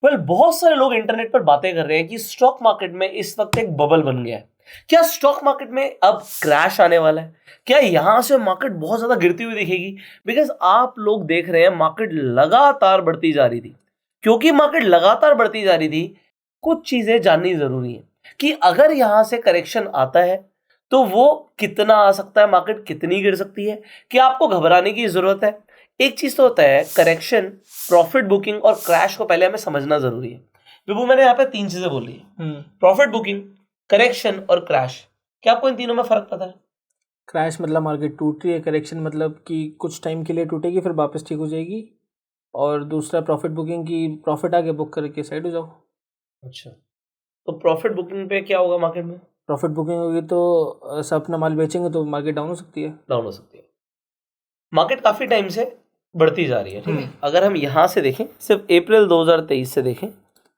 बहुत सारे लोग इंटरनेट पर बातें कर रहे हैं कि स्टॉक मार्केट में इस वक्त एक बबल बन गया है। क्या स्टॉक मार्केट में अब क्रैश आने वाला है? क्या यहां से मार्केट बहुत ज्यादा गिरती हुई दिखेगी? बिकॉज आप लोग देख रहे हैं मार्केट लगातार बढ़ती जा रही थी। क्योंकि मार्केट लगातार बढ़ती जा रही थी, कुछ चीजें जाननी जरूरी है कि अगर यहां से करेक्शन आता है तो वो कितना आ सकता है, मार्केट कितनी गिर सकती है, क्या आपको घबराने की जरूरत है? एक चीज तो होता है करेक्शन, प्रॉफिट बुकिंग और क्रैश को पहले हमें समझना जरूरी है। विभू, मैंने यहाँ पे 3 चीजें बोली है, प्रॉफिट बुकिंग, करेक्शन और क्रैश। क्या आपको इन तीनों में फर्क पता है? क्रैश मतलब मार्केट टूट रही है, करेक्शन मतलब कि कुछ टाइम के लिए टूटेगी फिर वापस ठीक हो जाएगी, और दूसरा प्रॉफिट बुकिंग की प्रॉफिट आगे बुक करके साइड हो जाओ। अच्छा, तो प्रॉफिट बुकिंग पे क्या होगा मार्केट में? प्रॉफिट बुकिंग होगी तो सब अपना माल बेचेंगे तो मार्केट डाउन हो सकती है। डाउन हो सकती है। मार्केट काफी टाइम से बढ़ती जा रही है, ठीक है। अगर हम यहां से देखें, सिर्फ अप्रैल 2023 से देखें,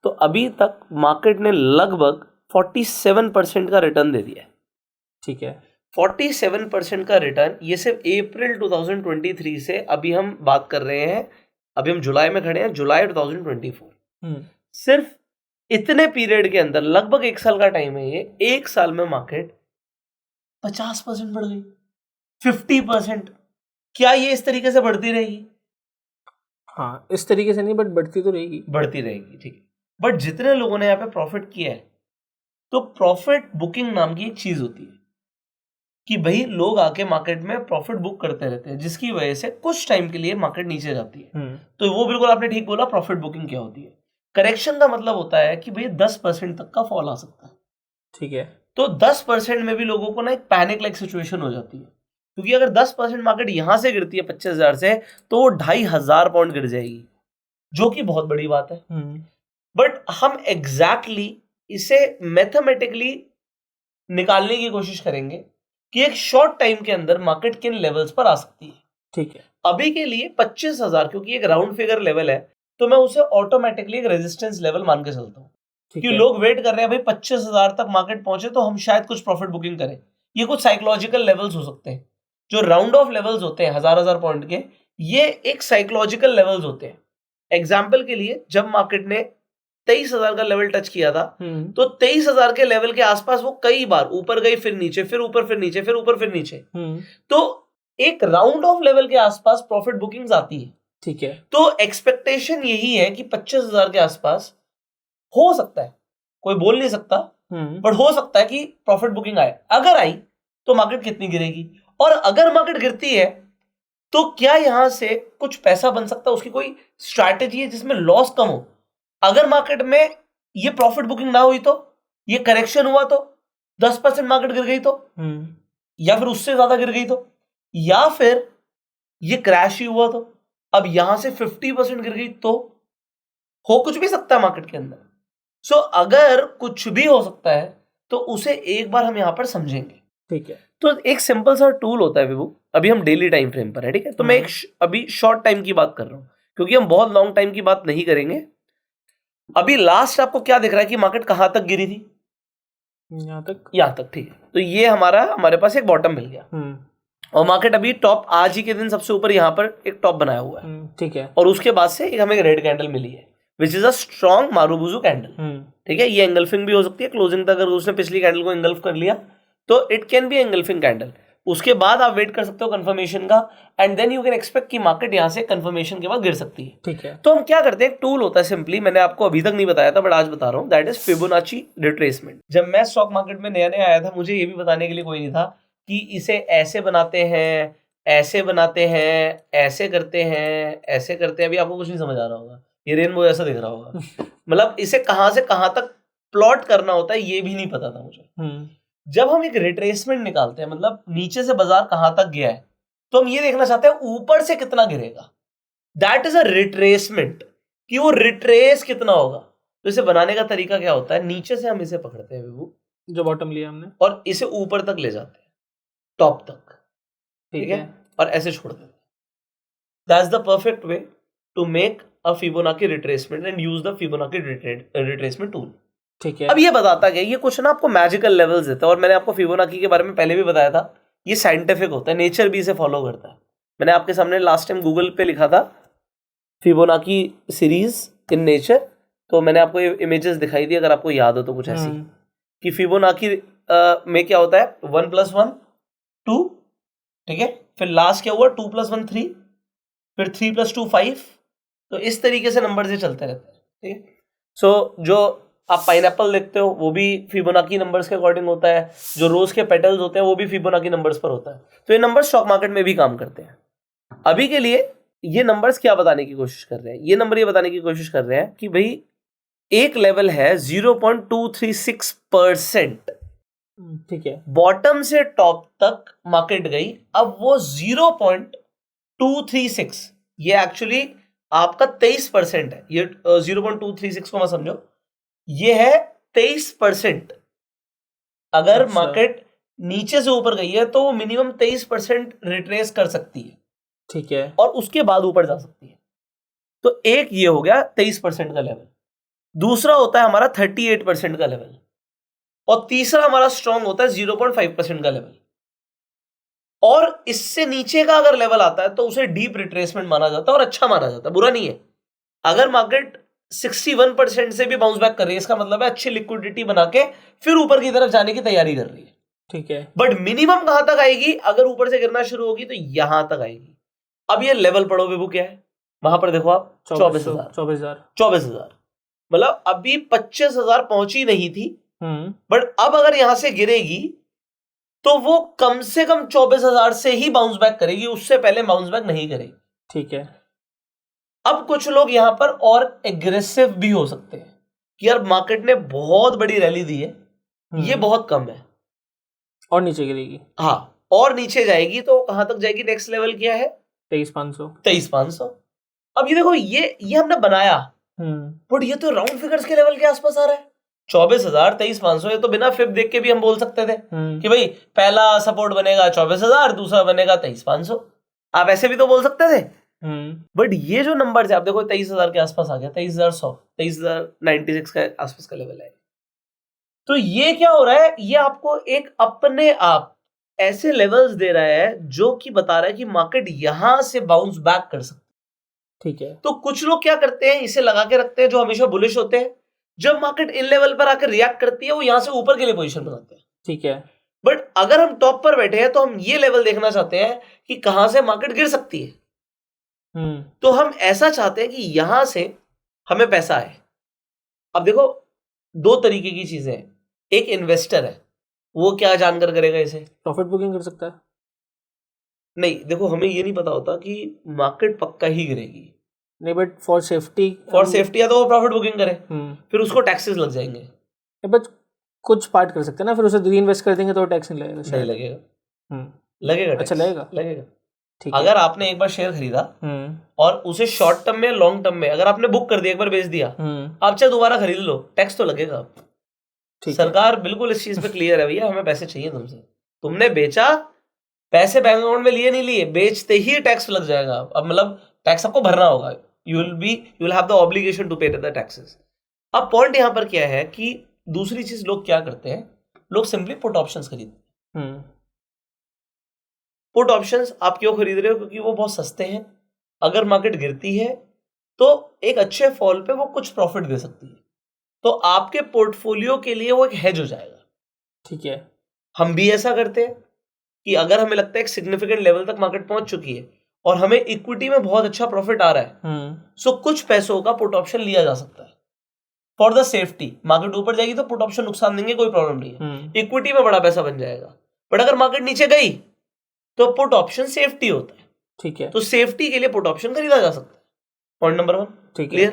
तो अभी तक मार्केट ने लगभग 47% का रिटर्न दे दिया है। ठीक है, 47% का रिटर्न, ये सिर्फ अप्रैल 2023 से, अभी हम बात कर रहे हैं, अभी हम जुलाई में खड़े हैं, जुलाई 2024। सिर्फ इतने पीरियड के अंदर, लगभग 1 साल का टाइम है ये, 1 साल में मार्केट 50% बढ़ गई, 50%। क्या ये इस तरीके से बढ़ती रहेगी? हाँ, इस तरीके से नहीं, बट बढ़ती तो रहेगी, बढ़ती रहेगी, ठीक है। बट जितने लोगों ने यहाँ पे प्रॉफिट किया है, तो प्रॉफिट बुकिंग नाम की एक चीज होती है कि भाई लोग आके मार्केट में प्रॉफिट बुक करते रहते हैं, जिसकी वजह से कुछ टाइम के लिए मार्केट नीचे जाती है। तो वो बिल्कुल आपने ठीक बोला, प्रॉफिट बुकिंग क्या होती है। करेक्शन का मतलब होता है कि भाई 10% तक का फॉल आ सकता है। ठीक है, तो 10% में भी लोगों को ना एक पैनिक लाइक सिचुएशन हो जाती है, क्योंकि अगर 10% मार्केट यहां से गिरती है 25,000 से, तो वो 2,500 पॉइंट गिर जाएगी, जो कि बहुत बड़ी बात है। बट हम एग्जैक्टली इसे मैथमेटिकली निकालने की कोशिश करेंगे कि एक शॉर्ट टाइम के अंदर मार्केट किन लेवल्स पर आ सकती है। ठीक है, अभी के लिए 25,000, क्योंकि एक राउंड फिगर लेवल है, तो मैं उसे ऑटोमेटिकली एक रेजिस्टेंस लेवल मान के चलता हूँ कि लोग वेट कर रहे हैं भाई 25,000 तक मार्केट पहुंचे तो हम शायद कुछ प्रॉफिट बुकिंग करें। ये कुछ साइकोलॉजिकल लेवल्स हो सकते हैं, जो राउंड ऑफ लेवल्स होते हैं 1,000 पॉइंट के, ये एक साइकोलॉजिकल लेवल्स होते हैं। एग्जाम्पल के लिए, जब मार्केट ने 23,000 का लेवल टच किया था, तो 23,000 के लेवल के आसपास वो कई बार ऊपर गई, फिर नीचे, फिर ऊपर, फिर नीचे, फिर ऊपर, फिर नीचे। तो एक राउंड ऑफ लेवल के आसपास प्रॉफिट बुकिंग्स आती है। ठीक है, तो एक्सपेक्टेशन यही है कि 25,000 के आसपास हो सकता है, कोई बोल नहीं सकता, बट हो सकता है कि प्रॉफिट बुकिंग आए। अगर आई तो मार्केट कितनी गिरेगी, और अगर मार्केट गिरती है तो क्या यहां से कुछ पैसा बन सकता है, उसकी कोई स्ट्रैटेजी है जिसमें लॉस कम हो। अगर मार्केट में ये प्रॉफिट बुकिंग ना हुई, तो ये करेक्शन हुआ तो 10% मार्केट गिर गई तो, या फिर उससे ज्यादा गिर गई तो, या फिर ये क्रैश ही हुआ तो, अब यहां से 50% गिर गई तो, हो कुछ भी सकता है मार्केट के अंदर। सो अगर कुछ भी हो सकता है तो उसे एक बार हम यहां पर समझेंगे। ठीक है, तो एक सिंपल सा टूल होता है विभू, अभी हम डेली टाइम फ्रेम पर है, ठीक है। तो मैं एक अभी शॉर्ट टाइम की बात कर रहा हूं, क्योंकि हम बहुत लॉन्ग टाइम की बात नहीं करेंगे। अभी लास्ट आपको क्या दिख रहा है कि मार्केट कहां तक गिरी थी? यहाँ तक, ठीक है। तो ये हमारे पास एक बॉटम मिल गया, और मार्केट अभी टॉप, आज ही के दिन सबसे ऊपर यहां पर एक टॉप बनाया हुआ है, ठीक है, और उसके बाद से एक हमें रेड कैंडल मिली है, which is a strong marubozu candle, ठीक है। ये एंगल्फिंग भी हो सकती है, क्लोजिंग तक अगर उसने पिछली कैंडल को एंगल्फ कर लिया तो it can be engulfing candle. उसके बाद आप वेट कर सकते हो कंफर्मेशन का, and then you can expect कि मार्केट यहां से कंफर्मेशन के बाद गिर सकती है। ठीक है, तो हम क्या करते हैं, एक टूल होता है, सिंपली मैंने आपको अभी तक नहीं बताया था बट आज बता रहा हूं, दैट इज फिबोनाची रिट्रेसमेंट। जब मैं स्टॉक मार्केट में नया नया आया था, मुझे ये भी बताने के लिए कोई नहीं था कि इसे ऐसे बनाते हैं, ऐसे बनाते हैं, ऐसे करते हैं, ऐसे करते हैं। अभी आपको कुछ नहीं समझ आ रहा होगा, ये रेनबो ऐसा दिख रहा होगा, मतलब इसे कहां से कहां तक प्लॉट करना होता है ये भी नहीं पता था मुझे। जब हम एक रिट्रेसमेंट निकालते हैं, मतलब नीचे से बाजार कहां तक गया है, तो हम ये देखना चाहते हैं ऊपर से कितना गिरेगा। दैट इज अ रिट्रेसमेंट, कि वो रिट्रेस कितना होगा। तो इसे बनाने का तरीका क्या होता है, नीचे से हम इसे पकड़ते हैं विभू, जो बॉटम लिया हमने, और इसे ऊपर तक ले जाते हैं, टॉप तक, ठीक है, और ऐसे छोड़ देते हैं। That's the perfect way to make a Fibonacci retracement and use the Fibonacci retracement tool. ठीक है। अब ये बताता गया, ये कुछ ना आपको मैजिकल लेवल्स देता है, और मैंने आपको फिबोनाची के बारे में पहले भी बताया था, ये साइंटिफिक होता है, नेचर भी इसे फॉलो करता है। मैंने आपके सामने लास्ट टाइम गूगल पे लिखा था फिबोनाची सीरीज इन नेचर, तो मैंने आपको ये इमेजेस दिखाई दी, अगर आपको याद हो तो कुछ ऐसी कि फिबोनाची में क्या होता है 1 + 1 2, ठीक है, फिर लास्ट क्या हुआ 2 + 1 3, फिर 3 + 2 5, तो इस तरीके से नंबर से चलते रहते हैं, ठीक है। सो जो आप पाइनएप्पल देखते हो वो भी फिबोनाची नंबर्स के अकॉर्डिंग होता है, जो रोज के पेटल्स होते हैं वो भी फिबोनाची नंबर्स पर होता है। तो ये नंबर स्टॉक मार्केट में भी काम करते हैं। अभी के लिए ये नंबर्स क्या बताने की कोशिश कर रहे हैं, ये नंबर ये बताने की कोशिश कर रहे हैं कि भाई एक लेवल है 0.236%, ठीक है, बॉटम से टॉप तक मार्केट गई, अब वो 0.236, ये एक्चुअली आपका 23% है। ये 0.236 को मत समझो, ये है 23%। अगर अच्छा। मार्केट नीचे से ऊपर गई है तो वो मिनिमम 23% रिट्रेस कर सकती है, ठीक है, और उसके बाद ऊपर जा सकती है। तो एक ये हो गया 23% का लेवल, दूसरा होता है हमारा 38% का लेवल, और तीसरा हमारा स्ट्रॉन्ग होता है 0.5% का लेवल। और इससे नीचे का अगर लेवल आता है तो उसे डीप रिट्रेसमेंट माना जाता है और अच्छा माना जाता है, बुरा नहीं है। अगर मार्केट 61% से भी बाउंस बैक कर रही है, इसका मतलब है अच्छी लिक्विडिटी बना के फिर ऊपर की तरफ जाने की तैयारी कर रही है। ठीक है, बट मिनिमम कहां तक आएगी, अगर ऊपर से गिरना शुरू होगी तो यहां तक आएगी। अब ये लेवल पढ़ो विभू क्या है, वहां पर देखो आप 24,000, मतलब अभी 25,000 पहुंची नहीं थी, बट अब अगर यहां से गिरेगी तो वो कम से कम 24,000 से ही बाउंस बैक करेगी, उससे पहले बाउंस बैक नहीं करेगी। ठीक है। अब कुछ लोग यहां पर और एग्रेसिव भी हो सकते हैं कि यार मार्केट ने बहुत बड़ी रैली दी है, ये बहुत कम है, और नीचे गिरेगी। हाँ, और नीचे जाएगी तो कहां तक जाएगी, नेक्स्ट लेवल क्या है 23,500। अब ये देखो, ये हमने बनाया, बट ये तो राउंड फिगर्स के लेवल के आसपास आ रहा है। 24,000, 23,500, ये तो बिना फिब देख के भी हम बोल सकते थे कि भाई पहला सपोर्ट बनेगा 24,000, दूसरा बनेगा 23,500, आप ऐसे भी तो बोल सकते थे। बट ये जो नंबर है आप देखो 23,000 के आसपास आ गया, 23,100, 23,096 के आसपास का लेवल है। तो ये क्या हो रहा है, ये आपको एक अपने आप ऐसे लेवल्स दे रहा है जो कि बता रहा है कि मार्केट यहां से बाउंस बैक कर सकती है। ठीक है। तो कुछ लोग क्या करते हैं, इसे लगा के रखते हैं जो हमेशा बुलिश होते हैं, जब मार्केट इन लेवल पर आकर रिएक्ट करती है वो यहां से ऊपर के लिए पोजीशन बनाते हैं। ठीक है। बट अगर हम टॉप पर बैठे हैं तो हम ये लेवल देखना चाहते हैं कि कहां से मार्केट गिर सकती है। तो हम ऐसा चाहते हैं कि यहां से हमें पैसा आए। अब देखो, दो तरीके की चीजें हैं। एक इन्वेस्टर है, वो क्या जानकर करेगा, इसे प्रॉफिट बुकिंग कर सकता है। नहीं, देखो हमें ये नहीं पता होता कि मार्केट पक्का ही गिरेगी, नहीं, बट फॉर सेफ्टी या तो वो प्रॉफिट बुकिंग करे, फिर उसको टैक्सेस लग जाएंगे। बट कुछ पार्ट कर सकते हैं ना, फिर उसे री इन्वेस्ट कर देंगे तो टैक्स नहीं लगेगा। नहीं लगेगा। लगेगा, अच्छा लगेगा। ठीक है। अगर आपने एक बार शेयर खरीदा और उसे शॉर्ट टर्म में, लॉन्ग टर्म में अगर आपने बुक कर दिया, एक बार बेच दिया, आप चाहे दोबारा खरीद लो, टैक्स तो लगेगा। सरकार बिल्कुल इस चीज पे क्लियर है, भैया हमें पैसे चाहिए तुमसे, तुमने बेचा, पैसे बैंक अकाउंट में लिए नहीं लिए, बेचते ही टैक्स लग जाएगा। अब मतलब टैक्स आपको भरना होगा, you will have the obligation to pay the taxes. अब पॉइंट यहां पर क्या है कि दूसरी चीज लोग क्या करते हैं, लोग सिंपली पुट ऑप्शंस खरीदते हैं। पुट ऑप्शंस आप क्यों खरीद रहे हो, क्योंकि वो बहुत सस्ते हैं। अगर मार्केट गिरती है तो एक अच्छे फॉल पे वो कुछ प्रॉफिट दे सकती है, तो आपके पोर्टफोलियो के लिए वो एक हेज हो जाएगा। ठीक है। हम भी ऐसा करते हैं कि अगर हमें लगता है एक सिग्निफिकेंट लेवल तक मार्केट पहुंच चुकी है और हमें इक्विटी में बहुत अच्छा प्रॉफिट आ रहा है, सो कुछ पैसों का पुट ऑप्शन लिया जा सकता है फॉर द सेफ्टी। मार्केट ऊपर जाएगी तो पुट ऑप्शन नुकसान देंगे, कोई प्रॉब्लम नहीं है, इक्विटी में बड़ा पैसा बन जाएगा। बट अगर मार्केट नीचे गई तो पुट ऑप्शन सेफ्टी होता है। ठीक है। तो सेफ्टी के लिए पुट ऑप्शन खरीदा जा सकता है। Point number 1 clear.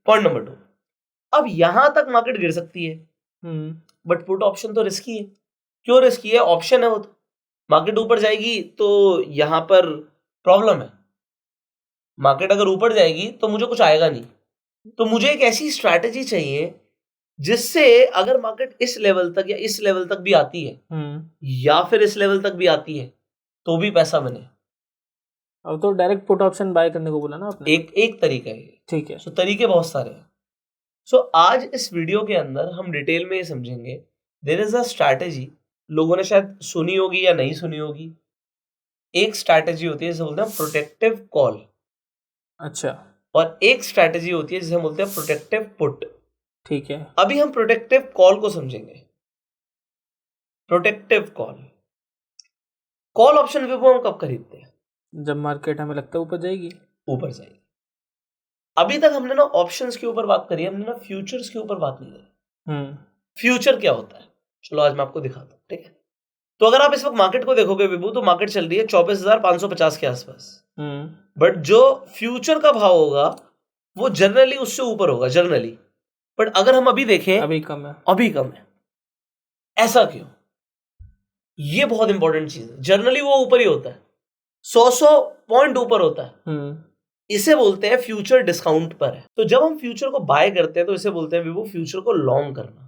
Point number 2, अब यहां तक मार्केट गिर सकती है, बट पुट ऑप्शन तो रिस्की है। क्यों रिस्की है, ऑप्शन है वो तो, मार्केट ऊपर जाएगी तो यहां पर प्रॉब्लम है, मार्केट अगर ऊपर जाएगी तो मुझे कुछ आएगा नहीं। तो मुझे एक ऐसी स्ट्रैटेजी चाहिए जिससे अगर मार्केट इस लेवल तक या इस लेवल तक भी आती है या फिर इस लेवल तक भी आती है तो भी पैसा बने। अब तो डायरेक्ट पुट ऑप्शन बाय करने को बोला ना आपने। एक तरीका है। ठीक है। सो तरीके बहुत सारे हैं। सो आज इस वीडियो के अंदर हम डिटेल में ये समझेंगे, देयर इज अ स्ट्रैटेजी, लोगों ने शायद सुनी होगी या नहीं सुनी होगी। एक स्ट्रैटेजी होती है जिसे बोलते हैं प्रोटेक्टिव कॉल। अच्छा। और एक स्ट्रैटेजी होती है जिसे बोलते हैं प्रोटेक्टिव पुट। ठीक है। अभी हम प्रोटेक्टिव कॉल को समझेंगे। प्रोटेक्टिव कॉल ऑप्शन विवो हम कब खरीदते हैं? जब मार्केट हमें लगता है ऊपर जाएगी। ऊपर जाएगी। अभी तक हमने ना ऑप्शंस के ऊपर बात करी, हमने ना फ्यूचर्स के ऊपर बात नहीं करी। फ्यूचर क्या होता है, चलो आज मैं आपको दिखाता हूं, ठीक है। तो अगर आप इस वक्त मार्केट को देखोगे विभू, तो मार्केट चल रही है 24,550 के आसपास। बट जो फ्यूचर का भाव होगा वो जनरली उससे ऊपर होगा, जनरली। बट अगर हम अभी देखें, अभी कम है। अभी कम है। ऐसा क्यों? ये बहुत इंपॉर्टेंट चीज है। जनरली वो ऊपर ही होता है, 100 पॉइंट ऊपर होता है। इसे बोलते हैं फ्यूचर डिस्काउंट पर है। तो जब हम फ्यूचर को बाय करते हैं तो इसे बोलते हैं विवो फ्यूचर को लॉन्ग करना।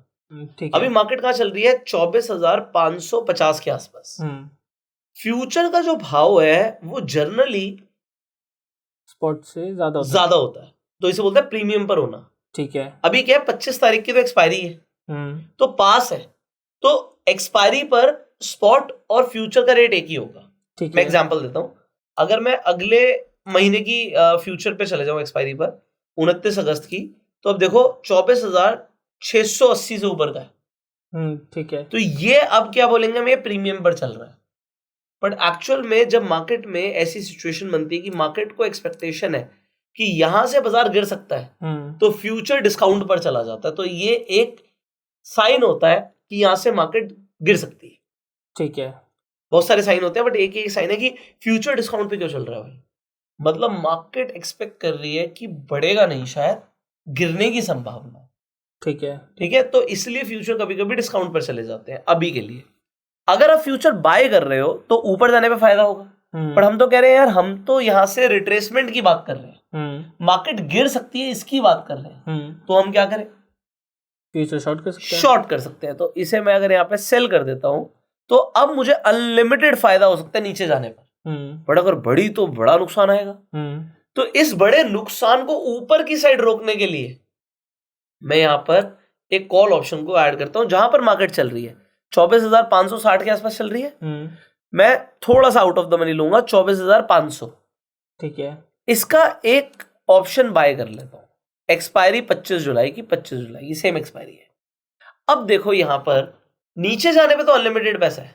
ठीक है। अभी मार्केट कहां चल रही है? 24,550 के आसपास। फ्यूचर का जो भाव है वो जनरली स्पॉट से ज्यादा होता है, तो इसे बोलते हैं प्रीमियम पर होना। ठीक है। अभी क्या है, 25 तारीख की तो एक्सपायरी है, तो पास है, तो एक्सपायरी पर स्पॉट और फ्यूचर का रेट एक ही होगा। ठीक मैं है। एग्जांपल देता हूं, अगर मैं अगले महीने की फ्यूचर पे चले जाऊं एक्सपायरी पर 29 अगस्त की, तो अब देखो 24,680 से ऊपर का है। ठीक है। तो ये अब क्या बोलेंगे हम, ये प्रीमियम पर चल रहा है। बट एक्चुअल में जब मार्केट में ऐसी सिचुएशन बनती है कि मार्केट को एक्सपेक्टेशन है कि यहां से बाजार गिर सकता है, तो फ्यूचर डिस्काउंट पर चला जाता है। तो ये एक साइन होता है कि यहां से मार्केट गिर सकती है। ठीक है। बहुत सारे साइन होते हैं, बट एक ही साइन है कि फ्यूचर डिस्काउंट पे क्यों चल रहा है भाई। मतलब मार्केट एक्सपेक्ट कर रही है कि बढ़ेगा नहीं, शायद गिरने की संभावना। ठीक है। ठीक है, तो इसलिए फ्यूचर कभी कभी डिस्काउंट पर चले जाते हैं अभी के लिए। अगर आप फ्यूचर बाय कर रहे हो तो ऊपर जाने पे फायदा होगा। पर हम तो कह रहे हैं यार, हम तो यहां से रिट्रेसमेंट की बात कर रहे हैं, मार्केट गिर सकती है इसकी बात कर रहे हैं। तो हम क्या करें? फ्यूचर शॉर्ट कर सकते हैं। शॉर्ट कर सकते हैं। तो इसे मैं अगर यहाँ पे सेल कर देता हूं तो अब मुझे अनलिमिटेड फायदा हो सकता है नीचे जाने पर। बट अगर बढ़ी तो बड़ा नुकसान आएगा। तो इस बड़े नुकसान को ऊपर की साइड रोकने के लिए मैं यहां पर एक कॉल ऑप्शन को ऐड करता हूं, जहां पर मार्केट चल रही है 24,560 के आसपास चल रही है। मैं थोड़ा सा आउट ऑफ द मनी लूंगा, 24,500। ठीक है। इसका एक ऑप्शन बाय कर लेता हूं। एक्सपायरी 25 जुलाई की, 25 जुलाई की सेम एक्सपायरी है। अब देखो यहां पर नीचे जाने पे तो अनलिमिटेड पैसा है,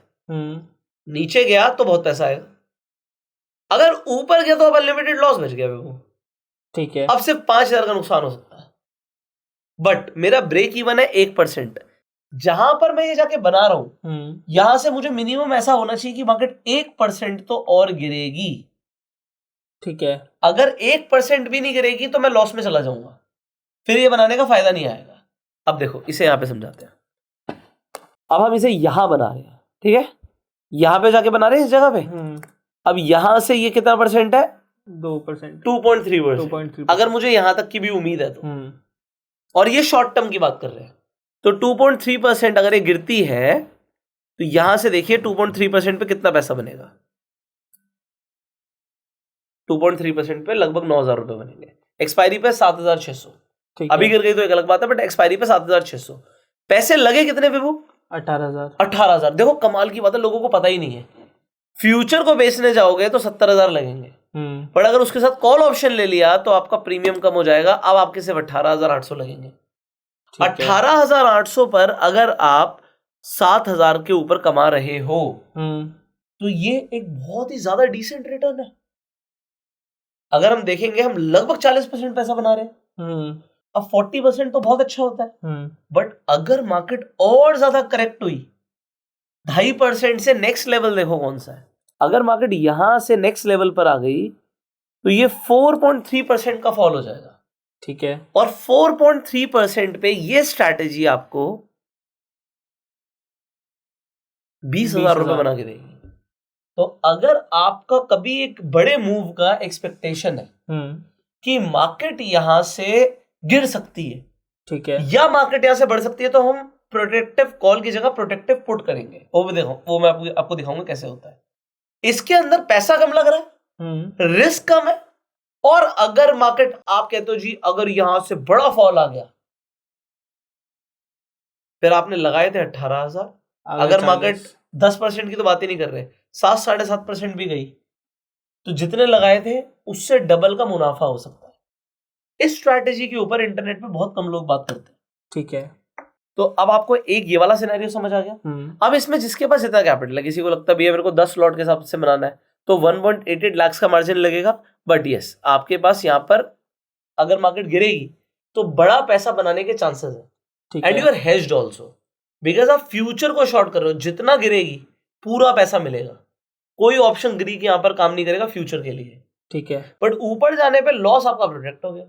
नीचे गया तो बहुत पैसा आएगा। अगर ऊपर गया तो अब अनलिमिटेड लॉस बच गया वो। ठीक है। अब सिर्फ 5,000 का नुकसान हो सकता है। बट मेरा ब्रेक इवन है 1%। जहां पर मैं ये जाके बना रहा हूं, यहां से मुझे मिनिमम ऐसा होना चाहिए कि मार्केट 1% तो और गिरेगी। ठीक है। अगर 1% भी नहीं गिरेगी तो मैं लॉस में चला जाऊंगा, फिर ये बनाने का फायदा नहीं आएगा। अब देखो इसे यहां पे समझाते हैं। अब हम इसे यहां बना रहे हैं, ठीक है, यहां पे जाके बना रहे हैं इस जगह पे। अब यहां से ये कितना परसेंट है? 2%, 2.3%। अगर मुझे यहां तक की भी उम्मीद है तो, और ये शॉर्ट टर्म की बात कर रहे हैं, तो 2.3% अगर ये गिरती है तो यहां से देखिए 2.3% पे कितना पैसा बनेगा। 2.3% पे लगभग 9,000 रुपए बनेंगे। एक्सपायरी पे 7,600। अभी गिर गई तो एक अलग बात है, बट एक्सपायरी पे 7,600। पैसे लगे कितने पे वो? 18,000। 18,000। देखो कमाल की बात है, लोगों को पता ही नहीं है। फ्यूचर को बेचने जाओगे तो 70,000 लगेंगे, पर अगर उसके साथ कॉल ऑप्शन ले लिया तो आपका प्रीमियम कम हो जाएगा। अब आपके सिर्फ 18,800 लगेंगे। 18,800 पर अगर आप 7,000 के ऊपर कमा रहे हो तो ये एक बहुत ही ज्यादा डिसेंट रिटर्न है। अगर हम देखेंगे, हम लगभग 40% पैसा बना रहे हैं। अब 40% तो बहुत अच्छा होता है, बट अगर मार्केट और ज्यादा करेक्ट हुई, 2.5% से नेक्स्ट लेवल देखो कौन सा है। अगर मार्केट यहां से नेक्स्ट लेवल पर आ गई तो ये 4.3% का फॉल हो जाएगा। ठीक है। और 4.3% पे ये स्ट्रैटेजी आपको 20,000 रुपए बना के देगी। तो अगर आपका कभी एक बड़े मूव का एक्सपेक्टेशन है कि मार्केट यहां से गिर सकती है, ठीक है, या मार्केट यहां से बढ़ सकती है, तो हम प्रोटेक्टिव कॉल की जगह प्रोटेक्टिव पुट करेंगे। वो भी देखो, वो मैं आपको दिखाऊंगा कैसे होता है। इसके अंदर पैसा कम लग रहा है, रिस्क कम है, और अगर मार्केट, आप कहते हो जी अगर यहां से बड़ा फॉल आ गया, फिर आपने लगाए थे 18,000, अगर मार्केट 10% की तो बात ही नहीं कर रहे, 7-7.5% भी गई, तो जितने लगाए थे उससे डबल का मुनाफा हो सकता है। इस स्ट्रैटेजी के ऊपर इंटरनेट पे बहुत कम लोग बात करते हैं। ठीक है। तो अब आपको एक ये वाला सिनेरियो समझ आ गया। अब इसमें जिसके पास इतना कैपिटल है, किसी को लगता है भैया मेरे को 10 लॉट के हिसाब से बनाना है, तो 1.88 लाख का मार्जिन लगेगा। बट यस, आपके पास यहाँ पर अगर मार्केट गिरेगी तो बड़ा पैसा बनाने के चांसेस है, and you are hedged also, because आप फ्यूचर को शॉर्ट कर रहे हो। जितना गिरेगी पूरा पैसा मिलेगा, कोई ऑप्शन ग्रीक यहाँ पर काम नहीं करेगा फ्यूचर के लिए। ठीक है। बट ऊपर जाने पे लॉस आपका प्रोटेक्ट हो गया।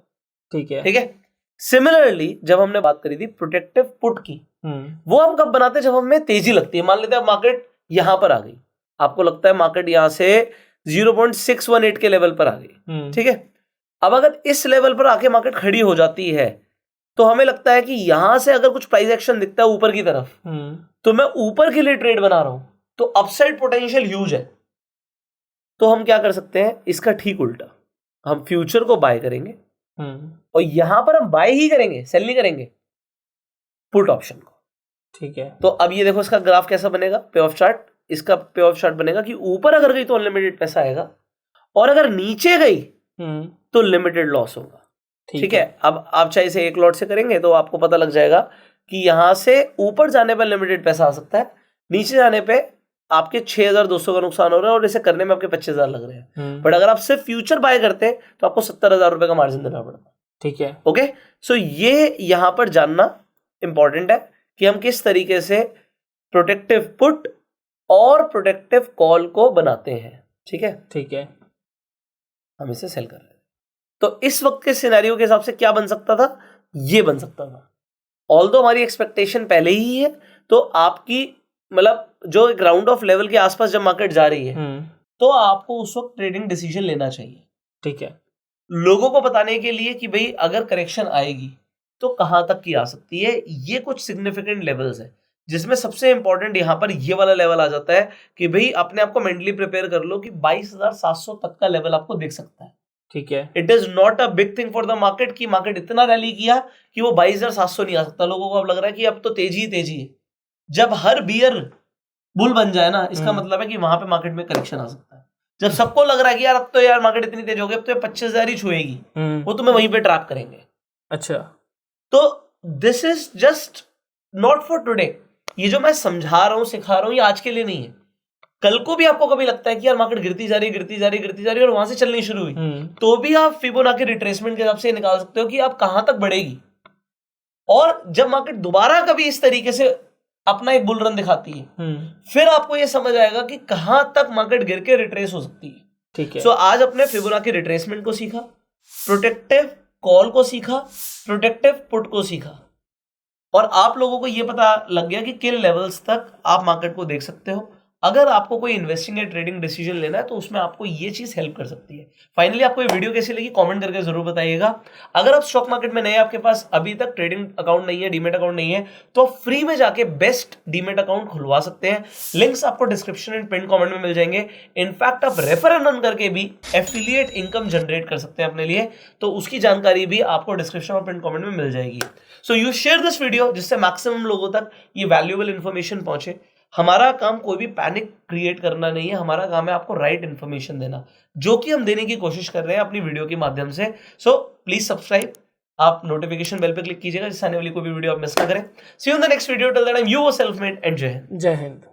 ठीक है। ठीक है। सिमिलरली जब हमने बात करी थी प्रोटेक्टिव पुट की, वो हम कब बनाते हैं? जब हमें तेजी लगती है। मान लेते हैं मार्केट यहां पर आ गई, आपको लगता है मार्केट यहां से 0.618 के लेवल पर आ गई। ठीक है। अब अगर इस लेवल पर आके मार्केट खड़ी हो जाती है तो हमें लगता है कि यहां से अगर कुछ प्राइस एक्शन दिखता है ऊपर की तरफ, तो मैं ऊपर के लिए ट्रेड बना रहा हूं, तो अपसाइड पोटेंशियल ह्यूज है। तो हम क्या कर सकते हैं? इसका ठीक उल्टा, हम फ्यूचर को बाय करेंगे और यहां पर हम बाय ही करेंगे, सेल नहीं करेंगे पुट ऑप्शन को। ठीक है। तो अब ये देखो इसका ग्राफ कैसा बनेगा, पे ऑफ चार्ट। इसका पे ऑफ चार्ट बनेगा कि ऊपर अगर गई तो अनलिमिटेड पैसा आएगा, और अगर नीचे गई तो लिमिटेड लॉस होगा। ठीक है। अब आप चाहे इसे एक लॉट से करेंगे तो आपको पता लग जाएगा कि यहां से ऊपर जाने पर लिमिटेड पैसा आ सकता है, नीचे जाने पे आपके 6,200 का नुकसान हो रहा है और इसे करने में आपके 25,000 लग रहे हैं। बट अगर आप सिर्फ फ्यूचर बाय करते हैं तो आपको 70,000 रुपए का मार्जिन देना पड़ता है। ठीक है। ओके। सो ये यहां पर जानना इंपॉर्टेंट है कि हम किस तरीके से प्रोटेक्टिव पुट और प्रोटेक्टिव कॉल को बनाते हैं। ठीक है। ठीक है। हम इसे सेल कर रहे हैं। तो इस वक्त के सिनेरियो के हिसाब से क्या बन सकता था? ये बन सकता था। ऑल्दो हमारी एक्सपेक्टेशन पहले ही है, तो आपकी मतलब जो एक राउंड ऑफ लेवल के आसपास जब मार्केट जा रही है तो आपको उस वक्त ट्रेडिंग डिसीजन लेना चाहिए। ठीक है। लोगों को बताने के लिए कि भाई अगर करेक्शन आएगी तो कहां तक की आ सकती है। ये कुछ सिग्निफिकेंट लेवल्स है, जिसमें सबसे इंपॉर्टेंट यहां पर ये वाला लेवल आ जाता है कि भाई अपने आप को मेंटली प्रिपेयर कर लो कि 22,700 तक का लेवल आपको देख सकता है। ठीक है। It is not a big thing for the market कि मार्केट इतना रैली किया कि वो 22,700 नहीं आ सकता। लोगों को अब लग रहा है कि अब तो तेजी ही तेजी है। जब हर बियर बुल बन जाए ना, इसका मतलब है कि वहां पे मार्केट में करेक्शन आ सकता है। जब सबको लग रहा है कि यार अब तो यार मार्केट इतनी तेज हो गई, अब तो 25,000 ही छुएगी, वो तुम्हें वहीं पे ट्रैप करेंगे। अच्छा। तो this is just not for today. ये जो मैं समझा रहा हूं, सिखा रहा हूं, ये आज के लिए नहीं है। कल को भी आपको कभी लगता है कि यार मार्केट गिरती जा रही और वहां से चलनी शुरू हुई, तो भी आप फिबोनाची रिट्रेसमेंट के हिसाब से निकाल सकते हो कि आप कहां तक बढ़ेगी। और जब मार्केट दोबारा कभी इस तरीके से अपना एक बुल रन दिखाती है, फिर आपको ये समझ आएगा कि कहां तक मार्केट गिर के रिट्रेस हो सकती है। ठीक है। सो आज अपने फिबोनाची रिट्रेसमेंट को सीखा, प्रोटेक्टिव कॉल को सीखा, प्रोटेक्टिव पुट को सीखा, और आप लोगों को ये पता लग गया कि किन लेवल्स तक आप मार्केट को देख सकते हो। अगर आपको कोई इन्वेस्टिंग या ट्रेडिंग डिसीजन लेना है तो उसमें आपको ये चीज हेल्प कर सकती है। फाइनली आपको ये वीडियो कैसी लगी कमेंट करके जरूर बताइएगा। अगर आप स्टॉक मार्केट में नए, आपके पास अभी तक ट्रेडिंग अकाउंट नहीं है, डीमेट अकाउंट नहीं है, तो आप फ्री में जाके बेस्ट डीमेट अकाउंट खुलवा सकते हैं। लिंक्स आपको डिस्क्रिप्शन एंड पिन कमेंट में मिल जाएंगे। इनफैक्ट आप रेफर एंड अर्न करके भी एफिलिएट इनकम जनरेट कर सकते हैं अपने लिए, तो उसकी जानकारी भी आपको डिस्क्रिप्शन और पिन कमेंट में मिल जाएगी। So you share this video जिससे मैक्सिमम लोगों तक ये वैल्यूएबल इंफॉर्मेशन पहुंचे। हमारा काम कोई भी पैनिक क्रिएट करना नहीं है, हमारा काम है आपको राइट इन्फॉर्मेशन देना, जो कि हम देने की कोशिश कर रहे हैं अपनी वीडियो के माध्यम से। सो प्लीज सब्सक्राइब, आप नोटिफिकेशन बेल पे क्लिक कीजिएगा जिससे आने वाली कोई भी वीडियो आप मिस ना करें। See you in the next video, till that I am your self made and Jai Hind. जय हिंद।